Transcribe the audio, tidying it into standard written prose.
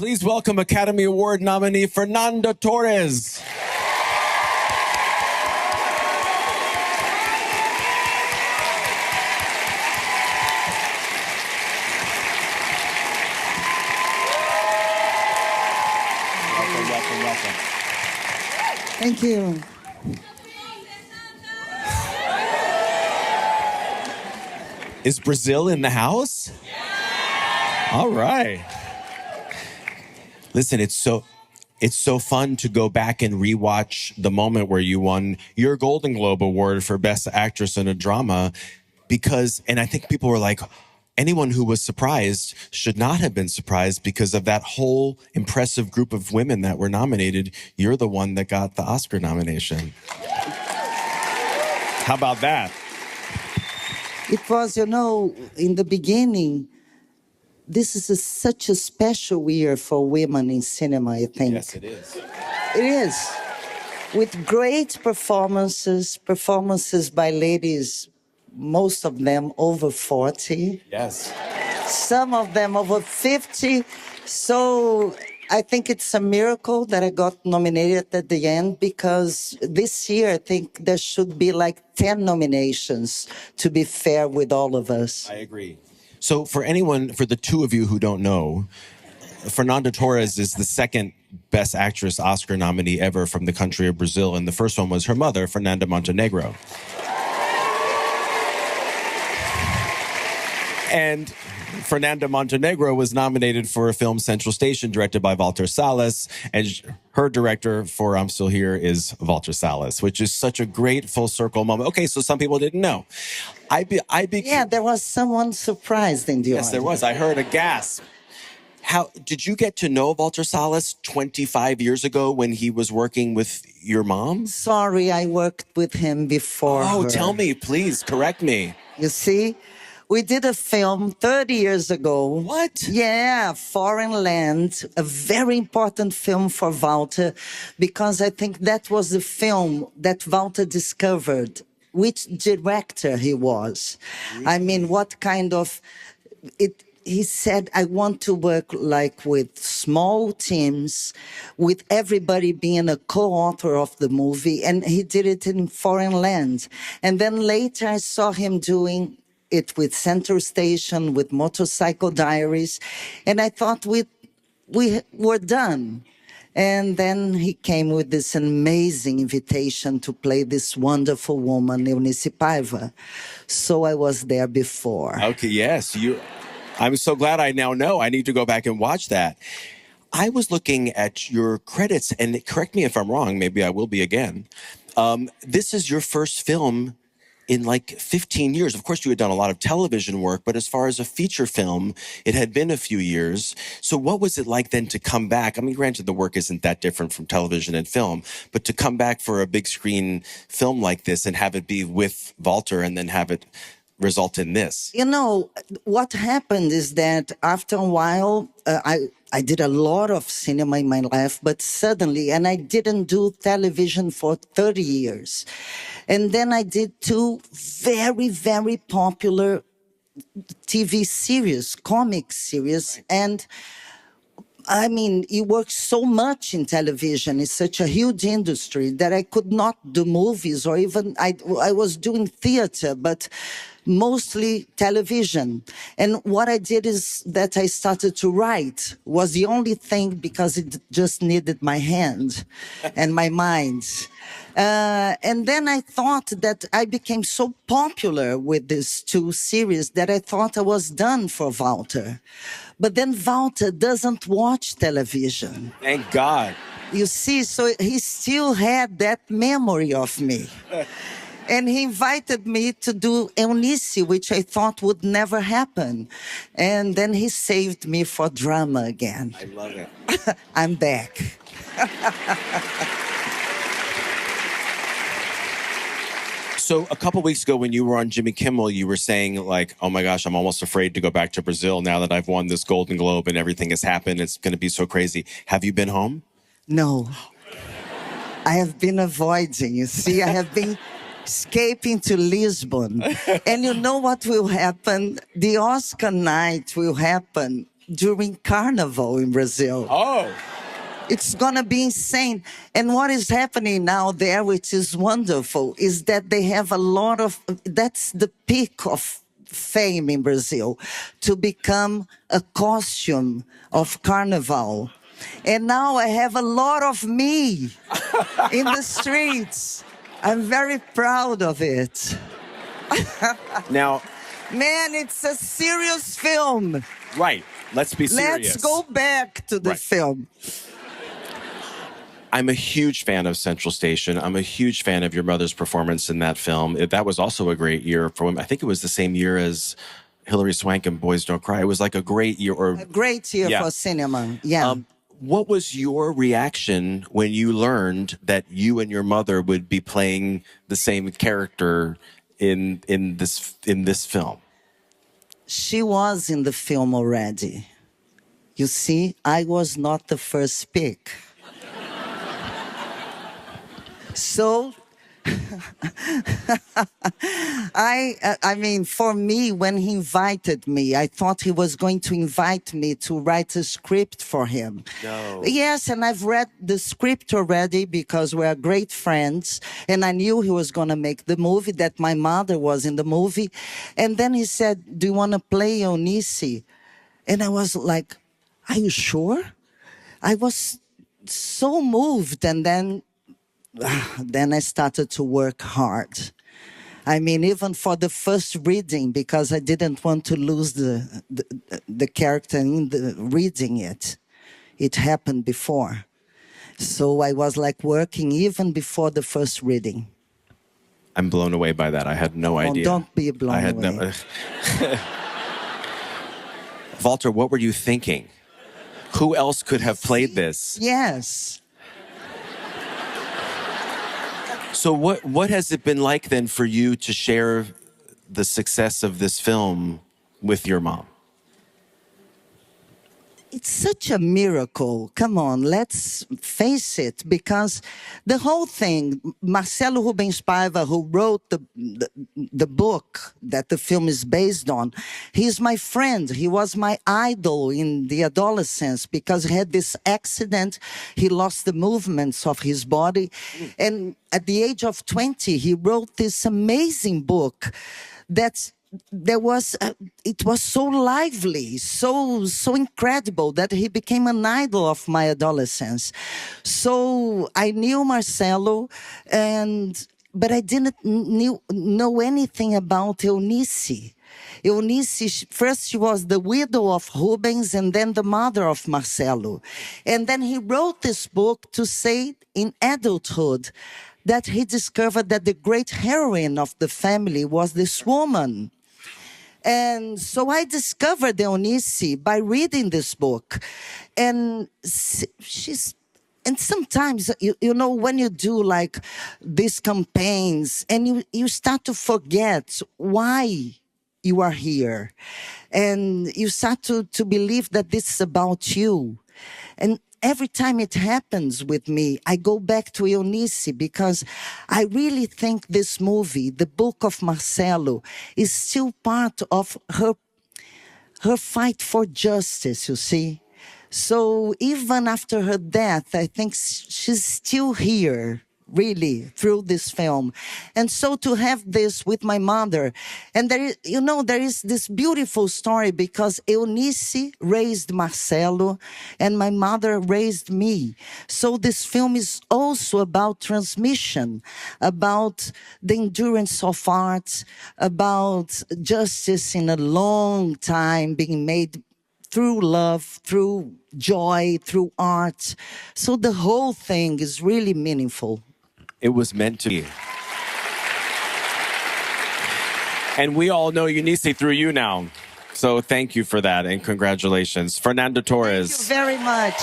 Please welcome Academy Award nominee Fernanda Torres. Welcome. Thank you. Is Brazil in the house? All right. Listen, it's so fun to go back and rewatch the moment where you won your Golden Globe Award for Best Actress in a Drama and I think people were like, anyone who was surprised should not have been surprised because of that whole impressive group of women that were nominated. You're the one that got the Oscar nomination. How about that? It was, in the beginning, this is such a special year for women in cinema, I think. Yes, it is. It is. With great performances by ladies, most of them over 40. Yes. Some of them over 50. So I think it's a miracle that I got nominated at the end, because this year I think there should be like 10 nominations to be fair with all of us. I agree. So for the two of you who don't know, Fernanda Torres is the second Best Actress Oscar nominee ever from the country of Brazil, and the first one was her mother, Fernanda Montenegro. And Fernanda Montenegro was nominated for a film, Central Station, directed by Walter Salles, and her director for I'm Still Here is Walter Salles, which is such a great full circle moment. Okay, so some people didn't know. Yeah, there was someone surprised in the audience. Yes, there was. I heard a gasp. How did you get to know Walter Salles 25 years ago when he was working with your mom? Sorry, I worked with him before. Oh, tell me, please, correct me. You see? We did a film 30 years ago. What? Yeah, Foreign Land, a very important film for Walter, because I think that was the film that Walter discovered which director he was. I mean, what kind of... He said, I want to work like with small teams, with everybody being a co-author of the movie, and he did it in Foreign Land. And then later I saw him doing it with Central Station, with Motorcycle Diaries, and I thought we were done. And then he came with this amazing invitation to play this wonderful woman, Eunice Paiva. So I was there before. Okay, yes. I'm so glad I now know. I need to go back and watch that. I was looking at your credits, and correct me if I'm wrong, maybe I will be again. This is your first film in like 15 years. Of course, you had done a lot of television work, but as far as a feature film, it had been a few years. So what was it like then to come back? I mean, granted, the work isn't that different from television and film, but to come back for a big screen film like this and have it be with Walter and then have it result in this? What happened is that after a while, I did a lot of cinema in my life, but suddenly, and I didn't do television for 30 years. And then I did two very, very popular TV series, comic series. And I mean, you work so much in television. It's such a huge industry that I could not do movies, or even I was doing theater, but mostly television. And what I did is that I started to write. Was the only thing, because it just needed my hand and my mind. And then I thought that I became so popular with these two series that I thought I was done for Walter. But then Walter doesn't watch television. Thank God. You see, so he still had that memory of me. And he invited me to do Eunice, which I thought would never happen. And then he saved me for drama again. I love it. I'm back. So a couple weeks ago when you were on Jimmy Kimmel, you were saying like, oh my gosh, I'm almost afraid to go back to Brazil now that I've won this Golden Globe and everything has happened. It's going to be so crazy. Have you been home? No. I have been avoiding. You see, I have been escaping to Lisbon. And you know what will happen? The Oscar night will happen during Carnival in Brazil. Oh. It's gonna be insane. And what is happening now there, which is wonderful, is that they have a lot of, that's the peak of fame in Brazil, to become a costume of Carnival. And now I have a lot of me in the streets. I'm very proud of it. Now, man, it's a serious film. right. Let's be serious. Let's go back to the film. I'm a huge fan of Central Station. I'm a huge fan of your mother's performance in that film. That was also a great year for women. I think it was the same year as Hilary Swank and Boys Don't Cry. It was like a great year. A great year for cinema, what was your reaction when you learned that you and your mother would be playing the same character in this film? She was in the film already. You see, I was not the first pick. So, I mean, for me, when he invited me, I thought he was going to invite me to write a script for him. No. Yes, and I've read the script already because we're great friends, and I knew he was going to make the movie, that my mother was in the movie. And then he said, do you want to play Eunice? And I was like, are you sure? I was so moved, and then I started to work hard. I mean, even for the first reading, because I didn't want to lose the character in the reading it. It happened before. So I was like working even before the first reading. I'm blown away by that. I had no idea. Don't be blown away. Walter, what were you thinking? Who else could have played this? Yes. So what has it been like then for you to share the success of this film with your mom? It's such a miracle. Come on, let's face it, because the whole thing, Marcelo Rubens Paiva, who wrote the book that the film is based on, he's my friend. He was my idol in the adolescence because he had this accident. He lost the movements of his body. And at the age of 20, he wrote this amazing book that's it was so lively, so incredible that he became an idol of my adolescence. So I knew Marcelo, but I didn't know anything about Eunice. Eunice, first she was the widow of Rubens and then the mother of Marcelo. And then he wrote this book to say in adulthood that he discovered that the great heroine of the family was this woman. And so I discovered Eunice by reading this book. And sometimes, you know, when you do like these campaigns and you start to forget why you are here. And you start to believe that this is about you. And every time it happens with me, I go back to Eunice because I really think this movie, the book of Marcelo, is still part of her fight for justice, you see. So even after her death, I think she's still here, really, through this film. And so to have this with my mother, and there is this beautiful story because Eunice raised Marcelo and my mother raised me. So this film is also about transmission, about the endurance of art, about justice in a long time being made through love, through joy, through art. So the whole thing is really meaningful. It was meant to be. And we all know Eunice through you now. So thank you for that and congratulations. Fernanda Torres. Thank you very much.